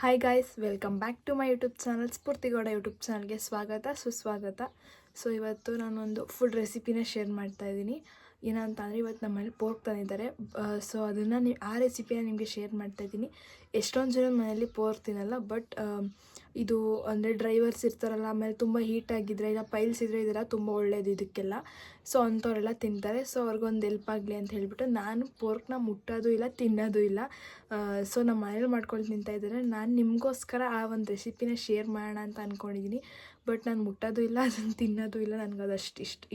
Hi guys, welcome back to my YouTube channel. Spoorthi Gowda YouTube ಚಾನಲ್ಗೆ ಸ್ವಾಗತ ಸುಸ್ವಾಗತ. ಸೊ ಇವತ್ತು ನಾನೊಂದು ಫುಡ್ ರೆಸಿಪಿನ ಶೇರ್ ಮಾಡ್ತಾ ಇದ್ದೀನಿ. ಏನಂತ ಅಂದರೆ ಇವತ್ತು ನಮ್ಮಲ್ಲಿ ಪೋರ್ಕ್ ತಂದಿದ್ದಾರೆ. ಸೊ ಅದನ್ನು ಆ ರೆಸಿಪಿನ ನಿಮಗೆ ಶೇರ್ ಮಾಡ್ತಾ ಇದ್ದೀನಿ. ಎಷ್ಟೊಂದು ಜನ ಮನೆಯಲ್ಲಿ ಪೋರ್ಕ್ ತಿನ್ನಲ್ಲ, ಬಟ್ ಇದು ಅಂದರೆ ಡ್ರೈವರ್ಸ್ ಇರ್ತಾರಲ್ಲ, ಆಮೇಲೆ ತುಂಬ ಹೀಟ್ ಆಗಿದ್ರೆ ಇಲ್ಲ ಪೈಲ್ಸ್ ಇದ್ದರೆ ಇದೆಲ್ಲ ತುಂಬ ಒಳ್ಳೆಯದು ಇದಕ್ಕೆಲ್ಲ. ಸೊ ಅಂಥವರೆಲ್ಲ ತಿಂತಾರೆ. ಸೊ ಅವ್ರಿಗೊಂದು ಹೆಲ್ಪ್ ಆಗಲಿ ಅಂತ ಹೇಳಿಬಿಟ್ಟು ನಾನು ಪೋರ್ಕ್ನ ಮುಟ್ಟೋದು ಇಲ್ಲ, ತಿನ್ನೋದು ಇಲ್ಲ. ಸೊ ನಮ್ಮ ಮನೇಲಿ ಮಾಡ್ಕೊಂಡು ತಿಂತಾಯಿದ್ದಾರೆ. ನಾನು ನಿಮಗೋಸ್ಕರ ಆ ಒಂದು ರೆಸಿಪಿನ ಶೇರ್ ಮಾಡೋಣ ಅಂತ ಅಂದ್ಕೊಂಡಿದ್ದೀನಿ. ಬಟ್ ನಾನು ಮುಟ್ಟೋದು ಇಲ್ಲ, ಅದನ್ನು ತಿನ್ನೋದು ಇಲ್ಲ. ನನಗೆ ಅದು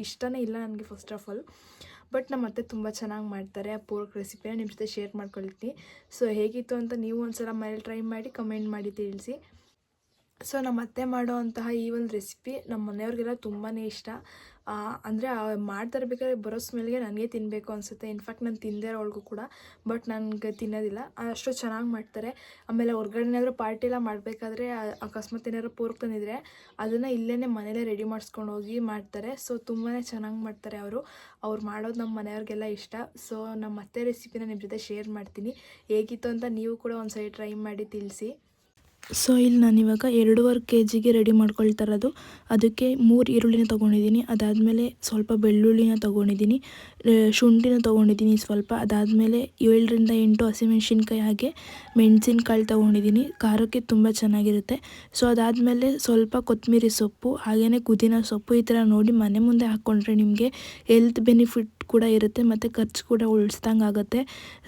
ಇಷ್ಟನೇ ಇಲ್ಲ ನನಗೆ ಫಸ್ಟ್ ಆಫ್ ಆಲ್. ಬಟ್ ನಮ್ಮ ಅತ್ತೆ ತುಂಬ ಚೆನ್ನಾಗಿ ಮಾಡ್ತಾರೆ ಆ ಪೋರ್ಕ್ ರೆಸಿಪಿನ ನಿಮ್ಮ ಜೊತೆ ಶೇರ್ ಮಾಡ್ಕೊಳ್ತೀನಿ. ಸೊ ಹೇಗಿತ್ತು ಅಂತ ನೀವು ಒಂದ್ಸಲ ಮನೇಲಿ ಟ್ರೈ ಮಾಡಿ ಕಮೆಂಟ್ ಮಾಡಿ ತಿಳಿಸಿ. ಸೊ ನಮ್ಮ ಅತ್ತೆ ಮಾಡೋ ಅಂತಹ ಈ ಒಂದು ರೆಸಿಪಿ ನಮ್ಮ ಮನೆಯವ್ರಿಗೆಲ್ಲ ತುಂಬಾ ಇಷ್ಟ. ಅಂದರೆ ಮಾಡ್ತಾ ಇರ್ಬೇಕಾದ್ರೆ ಬರೋ ಸ್ಮೆಲ್ಗೆ ನನಗೆ ತಿನ್ನಬೇಕು ಅನಿಸುತ್ತೆ. ಇನ್ಫ್ಯಾಕ್ಟ್ ನಾನು ತಿಂದೇ ಇರೋವಳಿಗೂ ಕೂಡ, ಬಟ್ ನನಗೆ ತಿನ್ನೋದಿಲ್ಲ. ಅಷ್ಟು ಚೆನ್ನಾಗಿ ಮಾಡ್ತಾರೆ. ಆಮೇಲೆ ಹೊರ್ಗಡೆ ಏನಾದರೂ ಪಾರ್ಟಿ ಎಲ್ಲ ಮಾಡಬೇಕಾದ್ರೆ ಅಕಸ್ಮಾತ್ ಏನಾದ್ರು ಪೋರ್ಕ್ ತಂದಿದ್ರೆ ಅದನ್ನು ಇಲ್ಲೇ ಮನೇಲೇ ರೆಡಿ ಮಾಡಿಸ್ಕೊಂಡು ಹೋಗಿ ಮಾಡ್ತಾರೆ. ಸೊ ತುಂಬಾ ಚೆನ್ನಾಗಿ ಮಾಡ್ತಾರೆ ಅವ್ರು ಮಾಡೋದು ನಮ್ಮ ಮನೆಯವ್ರಿಗೆಲ್ಲ ಇಷ್ಟ. ಸೊ ನಮ್ಮ ಅತ್ತೆ ರೆಸಿಪಿನ ನಿಮ್ಮ ಜೊತೆ ಶೇರ್ ಮಾಡ್ತೀನಿ. ಹೇಗಿತ್ತು ಅಂತ ನೀವು ಕೂಡ ಒಂದ್ಸರಿ ಟ್ರೈ ಮಾಡಿ ತಿಳಿಸಿ. ಸೊ ಇಲ್ಲಿ ನಾನಿವಾಗ 2.5 kg ರೆಡಿ ಮಾಡ್ಕೊಳ್ತಾ ಇರೋದು. ಅದಕ್ಕೆ 3 ಈರುಳ್ಳಿನ ತೊಗೊಂಡಿದ್ದೀನಿ. ಅದಾದಮೇಲೆ ಸ್ವಲ್ಪ ಬೆಳ್ಳುಳ್ಳಿನ ತೊಗೊಂಡಿದ್ದೀನಿ, ಶುಂಠಿನ ತೊಗೊಂಡಿದ್ದೀನಿ ಸ್ವಲ್ಪ. ಅದಾದಮೇಲೆ 7ರಿಂದ 8 ಹಸಿಮೆಣ್ಸಿನ್ಕಾಯಿ, ಹಾಗೆ ಮೆಣಸಿನ್ಕಾಳು ತೊಗೊಂಡಿದ್ದೀನಿ. ಖಾರಕ್ಕೆ ತುಂಬ ಚೆನ್ನಾಗಿರುತ್ತೆ. ಸೊ ಅದಾದಮೇಲೆ ಸ್ವಲ್ಪ ಕೊತ್ತಂಬರಿ ಸೊಪ್ಪು, ಹಾಗೆಯೇ ಪುದೀನ ಸೊಪ್ಪು. ಈ ಥರ ನೋಡಿ ಮನೆ ಮುಂದೆ ಹಾಕ್ಕೊಂಡ್ರೆ ನಿಮಗೆ ಹೆಲ್ತ್ ಬೆನಿಫಿಟ್ ಕೂಡ ಇರುತ್ತೆ ಮತ್ತು ಖರ್ಚು ಕೂಡ ಉಳಿಸ್ದಂಗೆ ಆಗುತ್ತೆ.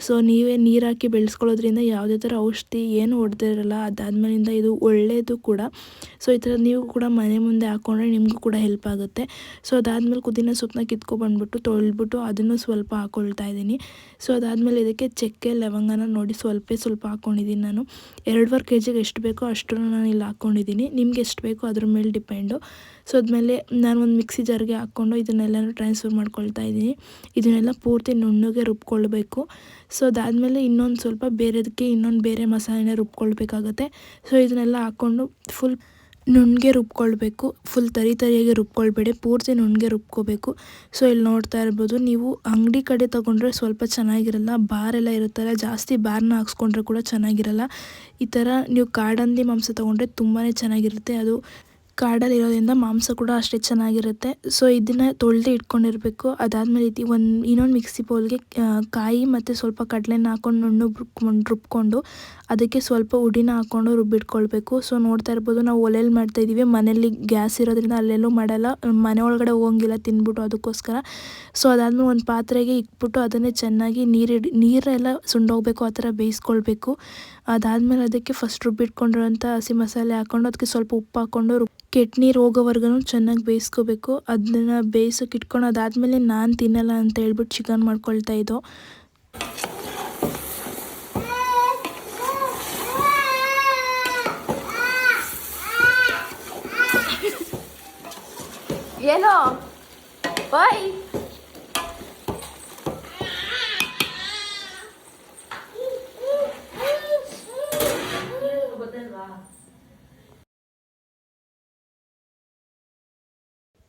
ಸೊ ನೀವೇ ನೀರು ಹಾಕಿ ಬೆಳೆಸ್ಕೊಳ್ಳೋದ್ರಿಂದ ಯಾವುದೇ ಥರ ಔಷಧಿ ಏನು ಹೊಡೆದಿರಲ್ಲ. ಅದಾದಮೇಲಿಂದ ಇದು ಒಳ್ಳೆಯದು ಕೂಡ. ಸೊ ಈ ಥರ ನೀವು ಕೂಡ ಮನೆ ಮುಂದೆ ಹಾಕ್ಕೊಂಡ್ರೆ ನಿಮಗೂ ಕೂಡ ಹೆಲ್ಪ್ ಆಗುತ್ತೆ. ಸೊ ಅದಾದಮೇಲೆ ಪುದೀನ ಸೊಪ್ಪನ್ನ ಕಿತ್ಕೊಬಂದ್ಬಿಟ್ಟು ತೊಳೆದ್ಬಿಟ್ಟು ಅದನ್ನು ಸ್ವಲ್ಪ ಹಾಕ್ಕೊಳ್ತಾ ಇದ್ದೀನಿ. ಸೊ ಅದಾದಮೇಲೆ ಇದಕ್ಕೆ ಚಕ್ಕೆ ಲವಂಗನ ನೋಡಿ ಸ್ವಲ್ಪ ಹಾಕ್ಕೊಂಡಿದ್ದೀನಿ ನಾನು. 2.5 kg ಎಷ್ಟು ಬೇಕೋ ಅಷ್ಟನ್ನು ನಾನು ಇಲ್ಲಿ ಹಾಕ್ಕೊಂಡಿದ್ದೀನಿ. ನಿಮ್ಗೆ ಎಷ್ಟು ಬೇಕೋ ಅದ್ರ ಮೇಲೆ ಡಿಪೆಂಡು. ಸೊ ಅದಾದಮೇಲೆ ನಾನು ಒಂದು ಮಿಕ್ಸಿ ಜಾರ್ಗೆ ಹಾಕ್ಕೊಂಡು ಇದನ್ನೆಲ್ಲನೂ ಟ್ರಾನ್ಸ್ಫರ್ ಮಾಡ್ಕೊಳ್ತಾ ಇದ್ದೀನಿ. ಇದನ್ನೆಲ್ಲ ಪೂರ್ತಿ ನುಣ್ಣಗೆ ರುಬ್ಕೊಳ್ಬೇಕು. ಸೊ ಅದಾದಮೇಲೆ ಇನ್ನೊಂದು ಸ್ವಲ್ಪ ಬೇರೆ ಮಸಾಲೆನ ರುಬ್ಕೊಳ್ಬೇಕಾಗತ್ತೆ. ಸೊ ಇದನ್ನೆಲ್ಲ ಹಾಕ್ಕೊಂಡು ಫುಲ್ ನುಣ್ಣಗೆ ರುಬ್ಕೊಳ್ಬೇಕು. ಫುಲ್ ತರಿಯಾಗಿ ರುಬ್ಕೊಳ್ಬೇಡಿ, ಪೂರ್ತಿ ನುಣ್ಣಗೆ ರುಬ್ಕೋಬೇಕು. ಸೊ ಇಲ್ಲಿ ನೋಡ್ತಾ ಇರ್ಬೋದು, ನೀವು ಅಂಗಡಿ ಕಡೆ ತೊಗೊಂಡ್ರೆ ಸ್ವಲ್ಪ ಚೆನ್ನಾಗಿರಲ್ಲ, ಬಾರೆಲ್ಲ ಇರುತ್ತಲ್ಲ, ಜಾಸ್ತಿ ಬಾರನ್ನ ಹಾಕ್ಸ್ಕೊಂಡ್ರೆ ಕೂಡ ಚೆನ್ನಾಗಿರಲ್ಲ. ಈ ಥರ ನೀವು ಕಾಡಂದಿ ಮಾಂಸ ತೊಗೊಂಡ್ರೆ ತುಂಬಾ ಚೆನ್ನಾಗಿರುತ್ತೆ. ಅದು ಕಾಡಲ್ಲಿರೋದ್ರಿಂದ ಮಾಂಸ ಕೂಡ ಅಷ್ಟೇ ಚೆನ್ನಾಗಿರುತ್ತೆ. ಸೊ ಇದನ್ನು ತೊಳೆದು ಇಟ್ಕೊಂಡಿರಬೇಕು. ಅದಾದಮೇಲೆ ಇನ್ನೊಂದು ಮಿಕ್ಸಿ ಬೌಲ್ಗೆ ಕಾಯಿ ಮತ್ತು ಸ್ವಲ್ಪ ಕಡಲೆನ ಹಾಕ್ಕೊಂಡು ರುಬ್ಕೊಂಡು ಅದಕ್ಕೆ ಸ್ವಲ್ಪ ಹುಡಿನ ಹಾಕ್ಕೊಂಡು ರುಬ್ಬಿಟ್ಕೊಳ್ಬೇಕು. ಸೊ ನೋಡ್ತಾ ಇರ್ಬೋದು, ನಾವು ಒಲೆಯಲ್ಲಿ ಮಾಡ್ತಾಯಿದ್ದೀವಿ. ಮನೇಲಿ ಗ್ಯಾಸ್ ಇರೋದ್ರಿಂದ ಅಲ್ಲೆಲ್ಲೂ ಮಾಡಲ್ಲ, ಮನೆ ಒಳಗಡೆ ಹೋಗಂಗಿಲ್ಲ ತಿಂದ್ಬಿಟ್ಟು, ಅದಕ್ಕೋಸ್ಕರ. ಸೊ ಅದಾದಮೇಲೆ ಒಂದು ಪಾತ್ರೆಗೆ ಇಟ್ಬಿಟ್ಟು ಅದನ್ನೇ ಚೆನ್ನಾಗಿ ನೀರೆಲ್ಲ ಸುಂಡೋಗಬೇಕು, ಆ ಥರ ಬೇಯಿಸ್ಕೊಳ್ಬೇಕು. ಅದಾದಮೇಲೆ ಅದಕ್ಕೆ ಫಸ್ಟ್ ರುಬ್ಬಿಟ್ಕೊಂಡಿರೋಂಥ ಹಸಿ ಮಸಾಲೆ ಹಾಕ್ಕೊಂಡು ಅದಕ್ಕೆ ಸ್ವಲ್ಪ ಉಪ್ಪು ಹಾಕ್ಕೊಂಡು ಕೆಟ್ಟ ನೀರು ಹೋಗೋವರೆಗೂ ಚೆನ್ನಾಗಿ ಬೇಯಿಸ್ಕೋಬೇಕು. ಅದನ್ನು ಬೇಯಿಸೋಕೆ ಇಟ್ಕೊಂಡು ಅದಾದಮೇಲೆ ನಾನು ತಿನ್ನಲ್ಲ ಅಂತ ಹೇಳ್ಬಿಟ್ಟು ಚಿಕನ್ ಮಾಡ್ಕೊಳ್ತಾ ಇದ್ದೋ. ಏನೋ ಬಾಯ್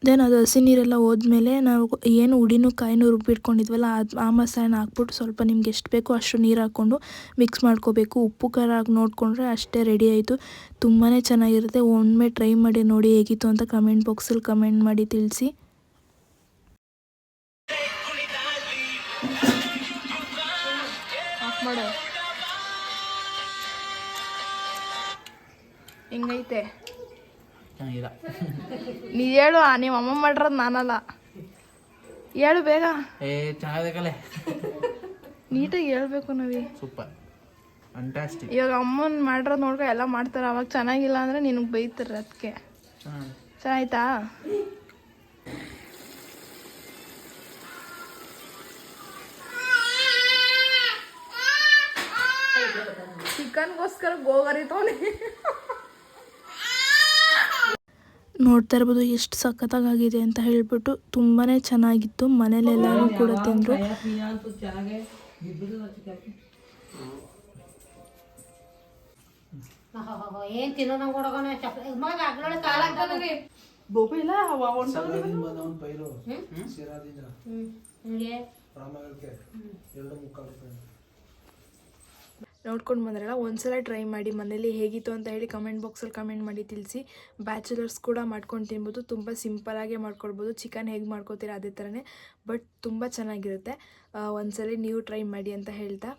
ದೆನ್ ಅದು ಹಸಿ ನೀರೆಲ್ಲ ಹೋದ್ಮೇಲೆ ನಾವು ಏನು ಹುಡಿನೂ ಕಾಯಿನೂ ರುಬ್ಬಿಟ್ಕೊಂಡಿದ್ವಲ್ಲ ಆ ಮಸಾಲೆನ ಹಾಕ್ಬಿಟ್ಟು ಸ್ವಲ್ಪ ನಿಮ್ಗೆ ಎಷ್ಟು ಬೇಕೋ ಅಷ್ಟು ನೀರು ಹಾಕ್ಕೊಂಡು ಮಿಕ್ಸ್ ಮಾಡ್ಕೋಬೇಕು. ಉಪ್ಪು ಖಾರ ಹಾಕಿ ನೋಡಿಕೊಂಡ್ರೆ ಅಷ್ಟೇ ರೆಡಿ ಆಯಿತು. ತುಂಬಾ ಚೆನ್ನಾಗಿರುತ್ತೆ. ಒಮ್ಮೆ ಟ್ರೈ ಮಾಡಿ ನೋಡಿ ಹೇಗಿತ್ತು ಅಂತ ಕಮೆಂಟ್ ಬಾಕ್ಸಲ್ಲಿ ಕಮೆಂಟ್ ಮಾಡಿ ತಿಳಿಸಿ. ಹಿಂಗೈತೆ ನೀ ಹೇಳು, ನಿಮ್ಮ ಅಮ್ಮ ಮಾಡಿರೋದು ನಾನಲ್ಲ, ಹೇಳು ಬೇಗ. ನೀಟಾಗಿ ಹೇಳ್ಬೇಕು ನಾವೇ. Super, fantastic. ಇವಾಗ ಅಮ್ಮನ ಮಾಡಿರೋದು ನೋಡ್ಕೊ ಎಲ್ಲ ಮಾಡ್ತಾರೆ. ಅವಾಗ ಚೆನ್ನಾಗಿಲ್ಲ ಅಂದರೆ ನಿನಗೆ ಬೈತಾರೆ. ಅದಕ್ಕೆ ಚೆನ್ನಾಯ್ತಾ? ಚಿಕನ್ಗೋಸ್ಕರ ಗೋಗರಿ ತೋನಿ ನೋಡ್ತಾ ಇರ್ಬೋದು ಎಷ್ಟು ಸಖತ್ತಾಗಿದೆ ಅಂತ ಹೇಳ್ಬಿಟ್ಟು. ತುಂಬಾ ಚೆನ್ನಾಗಿತ್ತು. ಮನೇಲೆಲ್ಲರೂ ಕೂಡ ತಿಂದರು. ನೋಡ್ಕೊಂಡು ಬಂದ್ರಲ್ಲ, ಒಂದ್ಸಲ ಟ್ರೈ ಮಾಡಿ ಮನೇಲಿ ಹೇಗಿತ್ತು ಅಂತ ಹೇಳಿ ಕಮೆಂಟ್ ಬಾಕ್ಸಲ್ಲಿ ಕಮೆಂಟ್ ಮಾಡಿ ತಿಳಿಸಿ. ಬ್ಯಾಚುಲರ್ಸ್ ಕೂಡ ಮಾಡ್ಕೊಂಡು ತಿನ್ಬೋದು, ತುಂಬ ಸಿಂಪಲಾಗೆ ಮಾಡ್ಕೊಳ್ಬೋದು. ಚಿಕನ್ ಹೇಗೆ ಮಾಡ್ಕೋತೀರಾ ಅದೇ ಥರನೇ, ಬಟ್ ತುಂಬ ಚೆನ್ನಾಗಿರುತ್ತೆ. ಒಂದ್ಸಲ ನೀವು ಟ್ರೈ ಮಾಡಿ ಅಂತ ಹೇಳ್ತಾ,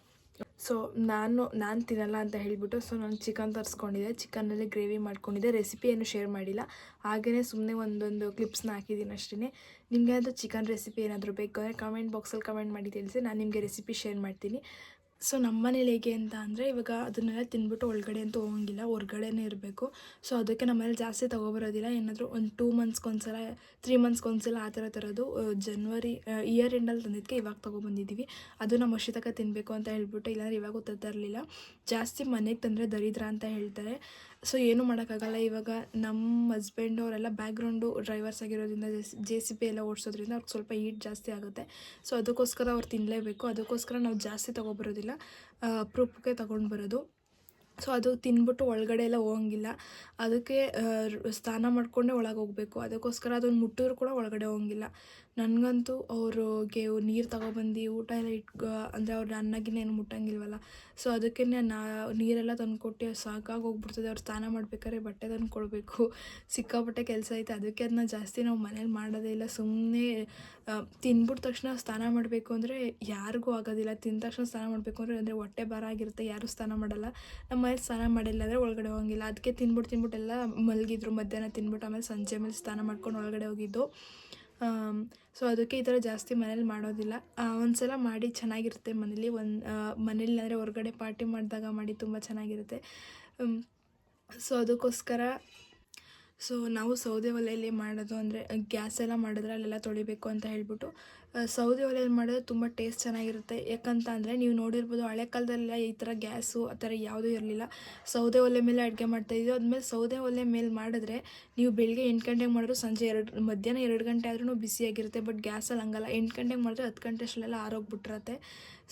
ಸೊ ನಾನು ತಿನ್ನಲ್ಲ ಅಂತ ಹೇಳಿಬಿಟ್ಟು ನಾನು ಚಿಕನ್ ತರಿಸ್ಕೊಂಡಿದ್ದೆ. ಚಿಕನ್ನಲ್ಲಿ ಗ್ರೇವಿ ಮಾಡ್ಕೊಂಡಿದ್ದೆ. ರೆಸಿಪಿ ಏನು ಶೇರ್ ಮಾಡಿಲ್ಲ, ಹಾಗೆಯೇ ಸುಮ್ಮನೆ ಒಂದೊಂದು ಕ್ಲಿಪ್ಸ್ನ ಹಾಕಿದ್ದೀನಿ ಅಷ್ಟೇ. ನಿಮಗೆ ಅದು ಚಿಕನ್ ರೆಸಿಪಿ ಏನಾದರೂ ಬೇಕು ಅಂದರೆ ಕಮೆಂಟ್ ಬಾಕ್ಸಲ್ಲಿ ಕಮೆಂಟ್ ಮಾಡಿ ತಿಳಿಸಿ, ನಾನು ನಿಮಗೆ ರೆಸಿಪಿ ಶೇರ್ ಮಾಡ್ತೀನಿ. ಸೊ ನಮ್ಮ ಮನೇಲಿ ಹೇಗೆ ಅಂತ ಅಂದರೆ, ಇವಾಗ ಅದನ್ನೆಲ್ಲ ತಿಂದ್ಬಿಟ್ಟು ಒಳಗಡೆ ಅಂತೂ ಹೋಗಂಗಿಲ್ಲ, ಹೊರ್ಗಡೆನೇ ಇರಬೇಕು. ಸೊ ಅದಕ್ಕೆ ನಮ್ಮನೇಲಿ ಜಾಸ್ತಿ ತೊಗೊಬರೋದಿಲ್ಲ. ಏನಾದರೂ ಒಂದು 2 ಮಂತ್ಸ್ಗೊಂದ್ಸಲ 3 ಮಂತ್ಸ್ಗೊಂದ್ಸಲ ಆ ಥರ ತರೋದು. ಜನವರಿ ಇಯರ್ ಎಂಡಲ್ಲಿ ತಂದಿದ್ದಕ್ಕೆ ಇವಾಗ ತೊಗೊಬಂದಿದ್ದೀವಿ. ಅದು ನಮ್ಮ ವರ್ಷ ತಿನ್ನಬೇಕು ಅಂತ ಹೇಳ್ಬಿಟ್ಟು, ಇಲ್ಲಾಂದರೆ ಇವಾಗೂ ತರ್ತಿರಲಿಲ್ಲ. ಜಾಸ್ತಿ ಮನೆಗೆ ತಂದರೆ ದರಿದ್ರ ಅಂತ ಹೇಳ್ತಾರೆ. ಸೊ ಏನೂ ಮಾಡೋಕ್ಕಾಗಲ್ಲ. ಇವಾಗ ನಮ್ಮ ಹಸ್ಬೆಂಡು ಅವರೆಲ್ಲ ಬ್ಯಾಕ್ಗ್ರೌಂಡು ಡ್ರೈವರ್ಸ್ ಆಗಿರೋದ್ರಿಂದ, JCB ಎಲ್ಲ ಓಡಿಸೋದ್ರಿಂದ ಅವ್ರಿಗೆ ಸ್ವಲ್ಪ ಹೀಟ್ ಜಾಸ್ತಿ ಆಗುತ್ತೆ. ಸೊ ಅದಕ್ಕೋಸ್ಕರ ಅವ್ರು ತಿನ್ನಲೇಬೇಕು. ಅದಕ್ಕೋಸ್ಕರ ನಾವು ಜಾಸ್ತಿ ತೊಗೊಬರೋದಿಲ್ಲ, ಅಪರೂಪಕ್ಕೆ ತೊಗೊಂಡು ಬರೋದು. ಸೊ ಅದು ತಿಂದ್ಬಿಟ್ಟು ಒಳಗಡೆ ಎಲ್ಲ ಹೋಗಂಗಿಲ್ಲ. ಅದಕ್ಕೆ ಸ್ನಾನ ಮಾಡಿಕೊಂಡೇ ಒಳಗೆ ಹೋಗಬೇಕು. ಅದಕ್ಕೋಸ್ಕರ ಅದನ್ನು ಮುಟ್ಟಿದ್ರು ಕೂಡ ಒಳಗಡೆ ಹೋಗಂಗಿಲ್ಲ. ನನಗಂತೂ ಅವ್ರಿಗೆ ನೀರು ತಗೊಬಂದು ಊಟ ಎಲ್ಲ ಅಂದರೆ ಅವ್ರು ಅನ್ನಗಿನ್ನ ಏನು ಮುಟ್ಟಂಗಿಲ್ವಲ್ಲ. ಸೊ ಅದಕ್ಕೆ ನೀರೆಲ್ಲ ತಂದುಕೊಟ್ಟು ಸಾಕಾಗಿ ಹೋಗ್ಬಿಡ್ತದೆ. ಅವ್ರು ಸ್ನಾನ ಮಾಡ್ಬೇಕಾದ್ರೆ ಬಟ್ಟೆ ತಂದು ಕೊಡಬೇಕು, ಸಿಕ್ಕಾಪಟ್ಟೆ ಕೆಲಸ ಐತೆ. ಅದಕ್ಕೆ ಅದನ್ನ ಜಾಸ್ತಿ ನಾವು ಮನೇಲಿ ಮಾಡೋದೇ ಇಲ್ಲ. ಸುಮ್ಮನೆ ತಿಂದ್ಬಿಟ್ಟ ತಕ್ಷಣ ಸ್ನಾನ ಮಾಡಬೇಕು ಅಂದರೆ ಯಾರಿಗೂ ಆಗೋದಿಲ್ಲ. ತಿಂದ ತಕ್ಷಣ ಸ್ನಾನ ಮಾಡಬೇಕು ಅಂದರೆ ಹೊಟ್ಟೆ ಭಾರ ಆಗಿರುತ್ತೆ, ಯಾರೂ ಸ್ನಾನ ಮಾಡಲ್ಲ. ನಮ್ಮ ಮನೇಲಿ ಸ್ನಾನ ಮಾಡಿಲ್ಲ ಅಂದರೆ ಒಳಗಡೆ ಹೋಗಂಗಿಲ್ಲ. ಅದಕ್ಕೆ ತಿಂದ್ಬಿಟ್ಟು ಎಲ್ಲ ಮಲಗಿದ್ರು. ಮಧ್ಯಾಹ್ನ ತಿಂದ್ಬಿಟ್ಟು ಆಮೇಲೆ ಸಂಜೆ ಮೇಲೆ ಸ್ನಾನ ಮಾಡ್ಕೊಂಡು ಒಳಗಡೆ ಹೋಗಿದ್ದು. ಸೊ ಅದಕ್ಕೆ ಈ ಥರ ಜಾಸ್ತಿ ಮನೇಲಿ ಮಾಡೋದಿಲ್ಲ. ಒಂದ್ಸಲ ಮಾಡಿ ಚೆನ್ನಾಗಿರುತ್ತೆ ಮನೇಲಿ ಅಂದರೆ ಹೊರಗಡೆ ಪಾರ್ಟಿ ಮಾಡಿದಾಗ ಮಾಡಿ ತುಂಬ ಚೆನ್ನಾಗಿರುತ್ತೆ. ಸೊ ಅದಕ್ಕೋಸ್ಕರ ನಾವು ಸೌದೆ ಒಲೆಯಲ್ಲಿ ಮಾಡೋದು. ಅಂದರೆ ಗ್ಯಾಸ್ ಎಲ್ಲ ಮಾಡಿದ್ರೆ ಅಲ್ಲೆಲ್ಲ ತೊಳಿಬೇಕು ಅಂತ ಹೇಳ್ಬಿಟ್ಟು ಸೌದೆ ಒಲೆಯಲ್ಲಿ ಮಾಡಿದ್ರೆ ತುಂಬ ಟೇಸ್ಟ್ ಚೆನ್ನಾಗಿರುತ್ತೆ. ಯಾಕಂತ ಅಂದರೆ ನೀವು ನೋಡಿರ್ಬೋದು, ಹಳೆ ಕಾಲದಲ್ಲೆಲ್ಲ ಈ ಥರ ಗ್ಯಾಸು ಆ ಥರ ಯಾವುದೂ ಇರಲಿಲ್ಲ. ಸೌದೆ ಒಲೆ ಮೇಲೆ ಅಡುಗೆ ಮಾಡ್ತಾಯಿದ್ವಿ. ಅದ್ಮೇಲೆ ಸೌದೆ ಒಲೆ ಮೇಲೆ ಮಾಡಿದ್ರೆ ನೀವು ಬೆಳಿಗ್ಗೆ 8 ಗಂಟೆಗೆ ಮಾಡಿದ್ರು ಸಂಜೆ ಮಧ್ಯಾಹ್ನ 2 ಗಂಟೆ ಆದ್ರೂ ಬಿಸಿಯಾಗಿರುತ್ತೆ. ಬಟ್ ಗ್ಯಾಸಲ್ಲಿ ಹಂಗಲ್ಲ, 8 ಗಂಟೆಗೆ ಮಾಡಿದ್ರೆ 10 ಗಂಟೆ ಅಷ್ಟೆಲ್ಲ ಆರೋಗ್ಬಿಟ್ಟಿರತ್ತೆ.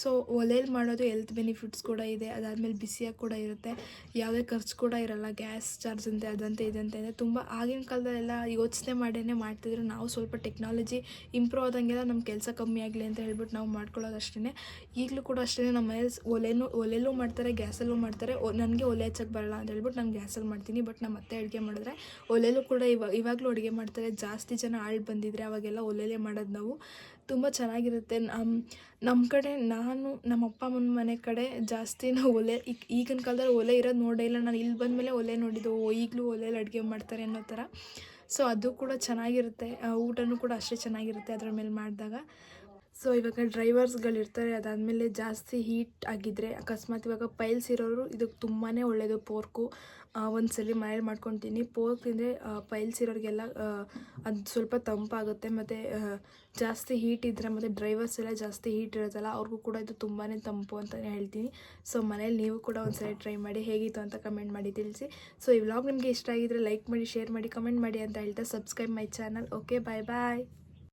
ಸೊ ಒಲೆಯಲ್ಲಿ ಮಾಡೋದು ಹೆಲ್ತ್ ಬೆನಿಫಿಟ್ಸ್ ಕೂಡ ಇದೆ. ಅದಾದಮೇಲೆ ಬಿಸಿಯಾಗಿ ಕೂಡ ಇರುತ್ತೆ, ಯಾವುದೇ ಖರ್ಚು ಕೂಡ ಇರಲ್ಲ. ಗ್ಯಾಸ್ ಚಾರ್ಜ್ ಅಂತೆ ಅದಂತೆ ಇದಂತೆ ಇದೆ. ತುಂಬ ಆಗಿನ ಕಾಲದಲ್ಲೆಲ್ಲ ಯೋಚನೆ ಮಾಡೇ ಮಾಡ್ತಿದ್ರು. ನಾವು ಸ್ವಲ್ಪ ಟೆಕ್ನಾಲಜಿ ಇಂಪ್ರೂವ್ ಆದಂಗೆಲ್ಲ ನಮ್ಮ ಕೆಲಸ ಕಮ್ಮಿ ಆಗಲಿ ಅಂತ ಹೇಳ್ಬಿಟ್ಟು ನಾವು ಮಾಡ್ಕೊಳ್ಳೋದು ಅಷ್ಟೇ. ಈಗಲೂ ಕೂಡ ಅಷ್ಟೇ, ನಮ್ಮ ಮನೇಲಿ ಒಲೆಯಲ್ಲೂ ಮಾಡ್ತಾರೆ, ಗ್ಯಾಸಲ್ಲೂ ಮಾಡ್ತಾರೆ. ನನಗೆ ಒಲೆ ಹಚ್ಚಕ್ಕೆ ಬರಲ್ಲ ಅಂತ ಹೇಳ್ಬಿಟ್ಟು ನಾನು ಗ್ಯಾಸಲ್ಲಿ ಮಾಡ್ತೀನಿ. ಬಟ್ ನಮ್ಮ ಅತ್ತೆ ಅಡುಗೆ ಮಾಡಿದ್ರೆ ಒಲೆಯಲ್ಲೂ ಕೂಡ ಇವಾಗಲೂ ಅಡುಗೆ ಮಾಡ್ತಾರೆ. ಜಾಸ್ತಿ ಜನ ಆಳು ಬಂದಿದ್ರೆ ಅವಾಗೆಲ್ಲ ಒಲೆಯಲ್ಲೇ ಮಾಡೋದು ನಾವು. ತುಂಬ ಚೆನ್ನಾಗಿರುತ್ತೆ. ನಮ್ಮ ಕಡೆ ನಮ್ಮ ಅಪ್ಪ ಅಮ್ಮನ ಮನೆ ಕಡೆ ಜಾಸ್ತಿ ನಾವು ಈಗಿನ ಕಾಲದಲ್ಲಿ ಒಲೆ ಇರೋದು ನೋಡೇ ಇಲ್ಲ. ನಾನು ಇಲ್ಲಿ ಬಂದಮೇಲೆ ಒಲೆ ನೋಡಿದ್ದು. ಈಗಲೂ ಒಲೆಯಲ್ಲಿ ಅಡುಗೆ ಮಾಡ್ತಾರೆ ಅನ್ನೋ ಥರ. ಸೊ ಅದು ಕೂಡ ಚೆನ್ನಾಗಿರುತ್ತೆ. ಊಟನೂ ಕೂಡ ಅಷ್ಟೇ ಚೆನ್ನಾಗಿರುತ್ತೆ ಅದ್ರ ಮೇಲೆ ಮಾಡಿದಾಗ. ಸೊ ಇವಾಗ ಡ್ರೈವರ್ಸ್ಗಳಿರ್ತಾರೆ, ಅದಾದಮೇಲೆ ಜಾಸ್ತಿ ಹೀಟ್ ಆಗಿದ್ದರೆ, ಅಕಸ್ಮಾತ್ ಇವಾಗ ಪೈಲ್ಸ್ ಇರೋರು ಇದಕ್ಕೆ ತುಂಬಾ ಒಳ್ಳೆಯದು ಪೋರ್ಕು. ಒಂದ್ಸಲ ಮನೇಲಿ ಮಾಡ್ಕೊತೀನಿ. ಪೋರ್ಕ್ ತಿಂದರೆ ಪೈಲ್ಸ್ ಇರೋರಿಗೆಲ್ಲ ಅದು ಸ್ವಲ್ಪ ತಂಪಾಗುತ್ತೆ. ಮತ್ತು ಜಾಸ್ತಿ ಹೀಟ್ ಇದ್ದರೆ, ಮತ್ತು ಡ್ರೈವರ್ಸ್ ಎಲ್ಲ ಜಾಸ್ತಿ ಹೀಟ್ ಇರೋದಲ್ಲ, ಅವ್ರಿಗೂ ಕೂಡ ಇದು ತುಂಬಾ ತಂಪು ಅಂತಲೇ ಹೇಳ್ತೀನಿ. ಸೊ ಮನೇಲಿ ನೀವು ಕೂಡ ಒಂದ್ಸಲ ಟ್ರೈ ಮಾಡಿ, ಹೇಗಿತ್ತು ಅಂತ ಕಮೆಂಟ್ ಮಾಡಿ ತಿಳಿಸಿ. ಸೊ ಈ ವ್ಲಾಗ್ ನಿಮಗೆ ಇಷ್ಟ ಆಗಿದ್ರೆ ಲೈಕ್ ಮಾಡಿ, ಶೇರ್ ಮಾಡಿ, ಕಮೆಂಟ್ ಮಾಡಿ ಅಂತ ಹೇಳ್ತಾ subscribe my channel. Okay, bye.